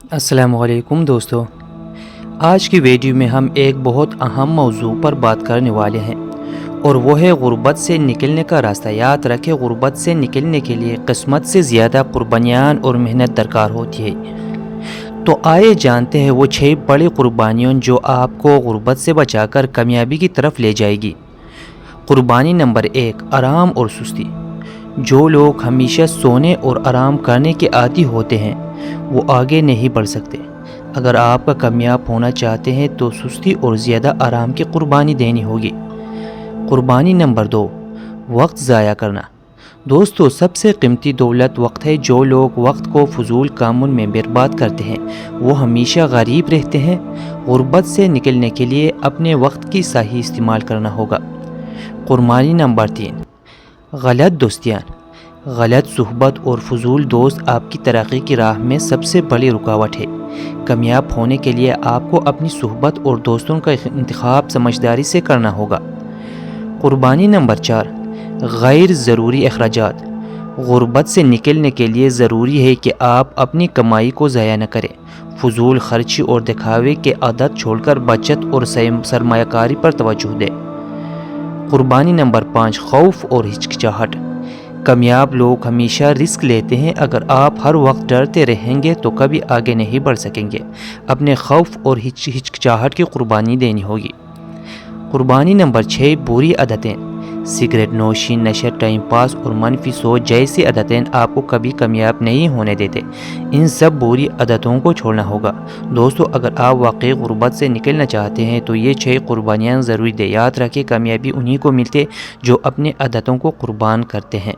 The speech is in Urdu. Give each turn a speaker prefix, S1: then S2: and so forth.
S1: السلام علیکم دوستو، آج کی ویڈیو میں ہم ایک بہت اہم موضوع پر بات کرنے والے ہیں اور وہ ہے غربت سے نکلنے کا راستہ۔ یاد رکھیں، غربت سے نکلنے کے لیے قسمت سے زیادہ قربانیاں اور محنت درکار ہوتی ہے۔ تو آئے جانتے ہیں وہ 6 بڑی قربانیاں جو آپ کو غربت سے بچا کر کامیابی کی طرف لے جائے گی۔ قربانی نمبر 1، آرام اور سستی۔ جو لوگ ہمیشہ سونے اور آرام کرنے کے عادی ہوتے ہیں وہ آگے نہیں بڑھ سکتے۔ اگر آپ کا کامیاب ہونا چاہتے ہیں تو سستی اور زیادہ آرام کی قربانی دینی ہوگی۔ قربانی نمبر 2، وقت ضائع کرنا۔ دوستو، سب سے قیمتی دولت وقت ہے۔ جو لوگ وقت کو فضول کاموں میں برباد کرتے ہیں وہ ہمیشہ غریب رہتے ہیں۔ غربت سے نکلنے کے لیے اپنے وقت کی صحیح استعمال کرنا ہوگا۔ قربانی نمبر 3، غلط دوستیاں۔ غلط صحبت اور فضول دوست آپ کی ترقی کی راہ میں سب سے بڑی رکاوٹ ہے۔ کامیاب ہونے کے لیے آپ کو اپنی صحبت اور دوستوں کا انتخاب سمجھداری سے کرنا ہوگا۔ قربانی نمبر 4، غیر ضروری اخراجات۔ غربت سے نکلنے کے لیے ضروری ہے کہ آپ اپنی کمائی کو ضائع نہ کریں۔ فضول خرچی اور دکھاوے کے عادت چھوڑ کر بچت اور سرمایہ کاری پر توجہ دیں۔ قربانی نمبر 5، خوف اور ہچکچاہٹ۔ کامیاب لوگ ہمیشہ رسک لیتے ہیں۔ اگر آپ ہر وقت ڈرتے رہیں گے تو کبھی آگے نہیں بڑھ سکیں گے۔ اپنے خوف اور ہچکچاہٹ کی قربانی دینی ہوگی۔ قربانی نمبر 6، بری عادتیں۔ سگریٹ نوشی، نشہ، ٹائم پاس اور منفی سوچ جیسی عادتیں آپ کو کبھی کامیاب نہیں ہونے دیتے۔ ان سب بری عادتوں کو چھوڑنا ہوگا۔ دوستو، اگر آپ واقعی غربت سے نکلنا چاہتے ہیں تو یہ 6 قربانیاں ضروری دیں۔ یاد رکھیں، کامیابی انہی کو ملتے جو اپنے عادتوں کو قربان کرتے ہیں۔